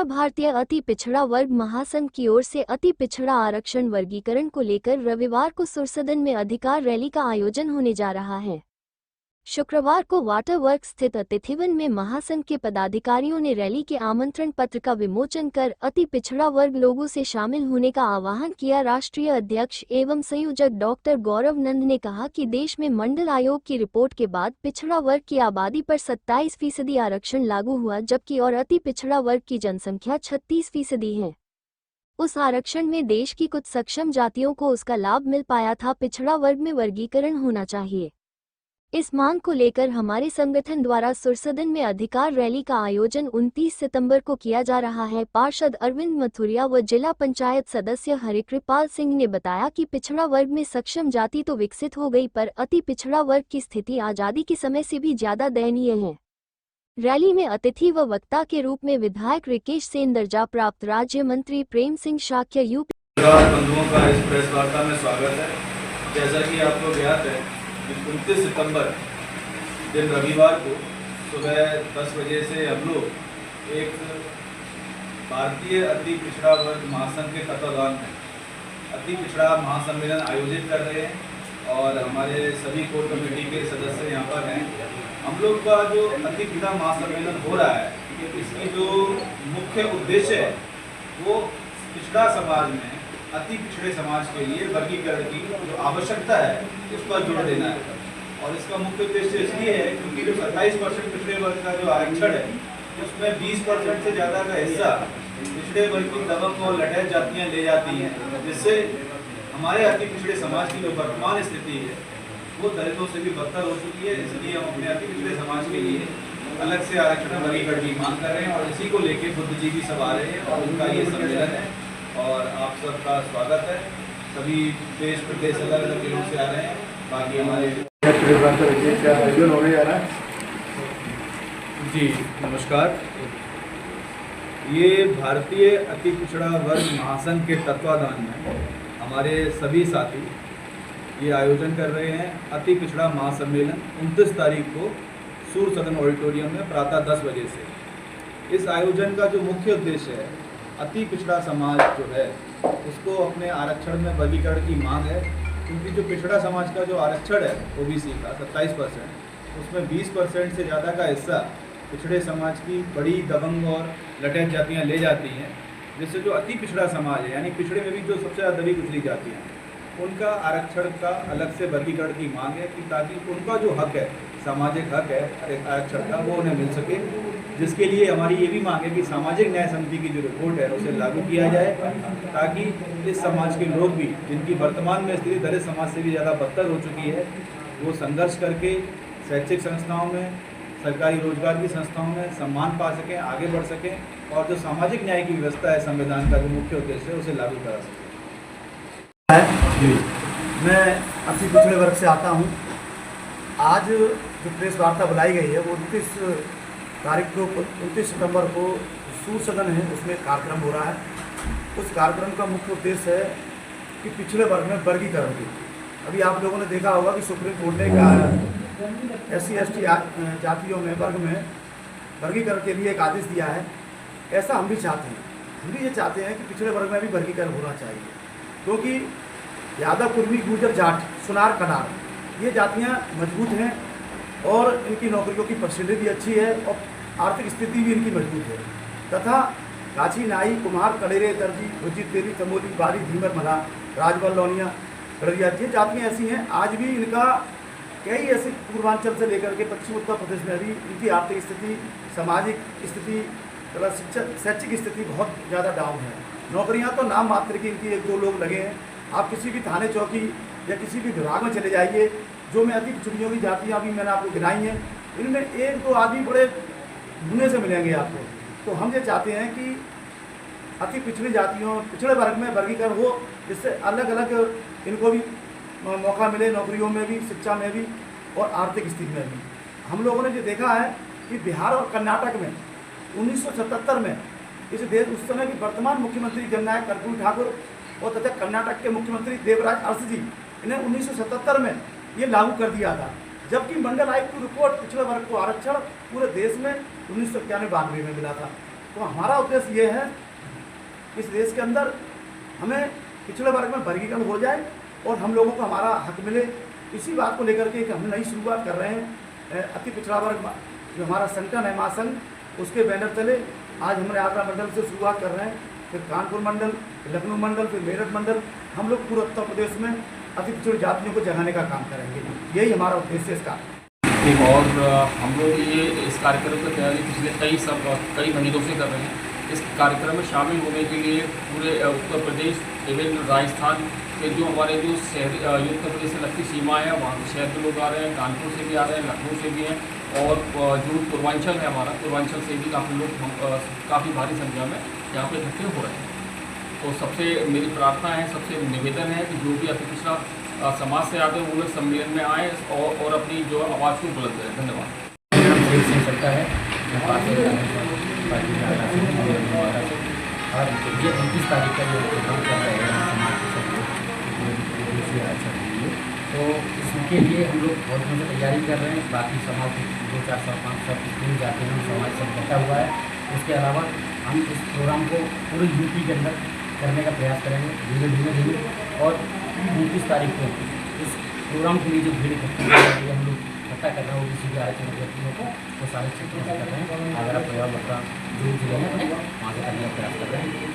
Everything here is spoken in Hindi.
भारतीय अति पिछड़ा वर्ग महासंघ की ओर से अति पिछड़ा आरक्षण वर्गीकरण को लेकर रविवार को सुरसदन में अधिकार रैली का आयोजन होने जा रहा है। शुक्रवार को वाटर वर्क स्थित अतिथिवन में महासंघ के पदाधिकारियों ने रैली के आमंत्रण पत्र का विमोचन कर अति पिछड़ा वर्ग लोगों से शामिल होने का आह्वान किया। राष्ट्रीय अध्यक्ष एवं संयोजक डॉक्टर गौरव नंद ने कहा कि देश में मंडल आयोग की रिपोर्ट के बाद पिछड़ा वर्ग की आबादी पर 27% आरक्षण लागू हुआ, जबकि और अति पिछड़ा वर्ग की जनसंख्या 36% है। उस आरक्षण में देश की कुछ सक्षम जातियों को उसका लाभ मिल पाया था। पिछड़ा वर्ग में वर्गीकरण होना चाहिए। इस मांग को लेकर हमारे संगठन द्वारा सुरसदन में अधिकार रैली का आयोजन 29 सितंबर को किया जा रहा है। पार्षद अरविंद मथुरिया व जिला पंचायत सदस्य हरिकृपाल सिंह ने बताया कि पिछड़ा वर्ग में सक्षम जाति तो विकसित हो गई, पर अति पिछड़ा वर्ग की स्थिति आजादी के समय से भी ज्यादा दयनीय है। रैली में अतिथि व वक्ता के रूप में विधायक रिकेश सेन, दर्जा प्राप्त राज्य मंत्री प्रेम सिंह शाक्य, यूपी बंधुओं का इस प्रेस वार्ता में स्वागत है। जैसा कि आपको ज्ञात है, 29 सितंबर दिन रविवार को सुबह 10 बजे से हम लोग एक भारतीय अति पिछड़ा वर्ग महासंघ के तत्वाधान में अति पिछड़ा महासम्मेलन आयोजित कर रहे हैं और हमारे सभी कोर कमेटी के सदस्य यहाँ पर हैं। हम लोग का जो अति पिछड़ा महासम्मेलन हो रहा है, इसकी जो मुख्य उद्देश्य है वो पिछड़ा समाज में अति पिछड़े समाज के लिए वर्गीकरण की जो आवश्यकता है उस पर जोर देना है। और इसका मुख्य उद्देश्य इसलिए है क्योंकि जो 27% पिछड़े वर्ग का जो आरक्षण है उसमें 20% से ज़्यादा का हिस्सा पिछड़े वर्ग की दबंग और लठैत जातियाँ ले जाती हैं, जिससे हमारे अति पिछड़े समाज की जो वर्तमान स्थिति है वो दलितों से भी बदतर हो चुकी है। इसलिए हम अपने अति पिछड़े समाज के लिए अलग से आरक्षण वर्गीकरण की मांग कर रहे हैं और इसी को लेकर बुद्धिजीवी सब आ रहे हैं और उनका ये सम्मेलन है और आप सबका स्वागत है। सभी देश प्रदेश अलग अलग जिलों से आ रहे हैं। बाकी हमारे आयोजन होने जा रहा है। जी नमस्कार। ये भारतीय अति पिछड़ा वर्ग महासंघ के तत्वाधान में हमारे सभी साथी ये आयोजन कर रहे हैं। अति पिछड़ा महासम्मेलन 29 तारीख को सूर सदन ऑडिटोरियम में प्रातः 10 बजे से। इस आयोजन का जो मुख्य उद्देश्य है, अति पिछड़ा समाज जो है उसको अपने आरक्षण में वर्गीकरण की मांग है, क्योंकि जो पिछड़ा समाज का जो आरक्षण है ओबीसी का 27%, उसमें 20% से ज़्यादा का हिस्सा पिछड़े समाज की बड़ी दबंग और लठैत जातियाँ ले जाती हैं, जिससे जो अति पिछड़ा समाज है यानी पिछड़े में भी जो सबसे ज़्यादा दबी कुचली जातियाँ हैं उनका आरक्षण का अलग से वर्गीकरण की मांग है कि ताकि उनका जो हक है, सामाजिक हक है आरक्षण का, वो उन्हें मिल सके। जिसके लिए हमारी ये भी मांग है कि सामाजिक न्याय समिति की जो रिपोर्ट है उसे लागू किया जाए, ताकि इस समाज के लोग भी, जिनकी वर्तमान में स्थिति दलित समाज से भी ज़्यादा बदतर हो चुकी है, वो संघर्ष करके शैक्षिक संस्थाओं में, सरकारी रोजगार की संस्थाओं में सम्मान पा सकें, आगे बढ़ सकें और जो सामाजिक न्याय की व्यवस्था है संविधान का जो मुख्य उद्देश्य है उसे लागू करा सकें। मैं अति पिछड़े वर्ग से आता हूँ। आज जो प्रेस वार्ता बुलाई गई है वो 29 सितंबर को सूर सदन है, उसमें कार्यक्रम हो रहा है। उस कार्यक्रम का मुख्य उद्देश्य है कि पिछड़े वर्ग में वर्गीकरण की। अभी आप लोगों ने देखा होगा कि सुप्रीम कोर्ट ने कहा SC/ST जातियों में, वर्ग में वर्गीकरण के लिए एक आदेश दिया है। ऐसा हम भी चाहते हैं। हम भी ये चाहते हैं कि पिछड़े वर्ग में भी वर्गीकरण होना चाहिए, क्योंकि यादव, कुर्मी, गुर्जर, जाट, सुनार, कनार ये जातियाँ मजबूत हैं और इनकी नौकरियों की परसेंटेज भी अच्छी है और आर्थिक स्थिति भी इनकी मजबूत है। तथा काछी, नाई, कुम्हार, कलेरे, दर्जी, भुजी, तेली, तमोली, बारी, धीमर, मल्हार, राजबल, लौनिया, गड़रिया, ये जातियाँ ऐसी हैं। आज भी इनका कई ऐसे पूर्वांचल से लेकर के पश्चिम उत्तर प्रदेश में भी इनकी आर्थिक स्थिति, सामाजिक स्थिति, शैक्षिक स्थिति बहुत ज़्यादा डाउन है। नौकरियाँ तो नाम मात्र की इनकी 1-2 लोग लगे हैं। आप किसी भी थाने चौकी या किसी भी विभाग में चले जाइए, जो में अति पिछड़ियों की जातियाँ अभी मैंने आपको गिनाई हैं, इनमें 1-2 आदमी बड़े धुने से मिलेंगे आपको। तो हम ये चाहते हैं कि अति पिछड़ी जातियों, पिछड़े वर्ग में वर्गीकरण हो, जिससे अलग अलग इनको भी मौका मिले, नौकरियों में भी, शिक्षा में भी और आर्थिक स्थिति में भी। हम लोगों ने ये देखा है कि बिहार और कर्नाटक में 1977 में इस देश, उस समय की वर्तमान मुख्यमंत्री जननायक कर्पूरी ठाकुर और तथा कर्नाटक के मुख्यमंत्री देवराज अरस जी, इन्हें 1977 में ये लागू कर दिया था। जबकि मंडल आयोग की रिपोर्ट पिछड़े वर्ग को आरक्षण पूरे देश में 1991-92 में मिला था। तो हमारा उद्देश्य ये है कि इस देश के अंदर हमें पिछड़े वर्ग में वर्गीकरण हो जाए और हम लोगों को हमारा हक मिले। इसी बात को लेकर के हम नई शुरुआत कर रहे हैं। अति पिछड़ा वर्ग जो हमारा संगठन है महासंघ, उसके बैनर तले आज हमारे आगरा मंडल से शुरुआत कर रहे हैं, फिर कानपुर मंडल, लखनऊ मंडल, फिर मेरठ मंडल, हम लोग पूरे उत्तर प्रदेश में अति पिछड़ी जातियों को जगाने का काम करेंगे। यही हमारा उद्देश्य है इसका। और हम लोग ये इस कार्यक्रम की तैयारी पिछले कई महीनों से कर रहे हैं। इस कार्यक्रम में शामिल होने के लिए पूरे उत्तर प्रदेश एवं राजस्थान के जो हमारे जो शहर उत्तर प्रदेश से लगती सीमा है वहाँ के शहर के लोग आ रहे हैं, कानपुर से भी आ रहे हैं, लखनऊ से भी हैं, और जो पूर्वांचल है हमारा, पूर्वांचल से भी काफ़ी लोग काफ़ी भारी संख्या में यहाँ पे इकट्ठे हो रहे हैं। तो सबसे मेरी प्रार्थना है, सबसे निवेदन है कि जो भी अति पिछड़ा समाज से आते हैं वो लोग सम्मेलन में आए और अपनी जो आवाज़ को बुलंद करें। धन्यवाद। चलता है और ये 29 तारीख का जो प्रोग्राम चल रहा है समाज के सब तो इसके लिए हम लोग बहुत दिनों से तैयारी कर रहे हैं। बाकी समाज 2-4 5 सब स्कूल जाते हैं, समाज सब बैठा हुआ है। उसके अलावा हम इस प्रोग्राम को पूरे यूपी के अंदर करने का प्रयास करेंगे धीरे और 29 तारीख को इस प्रोग्राम के लिए जो भीड़ इकट्ठी हम लोग इकट्ठा कर रहे हैं ओबीसी के आरक्षण अभ्यर्थियों को वो सारे क्षेत्रों से कर रहे हैं। आगरा, प्रयाग, मथुरा जो जिले हैं अपने वहाँ से करने का प्रयास कर रहे हैं।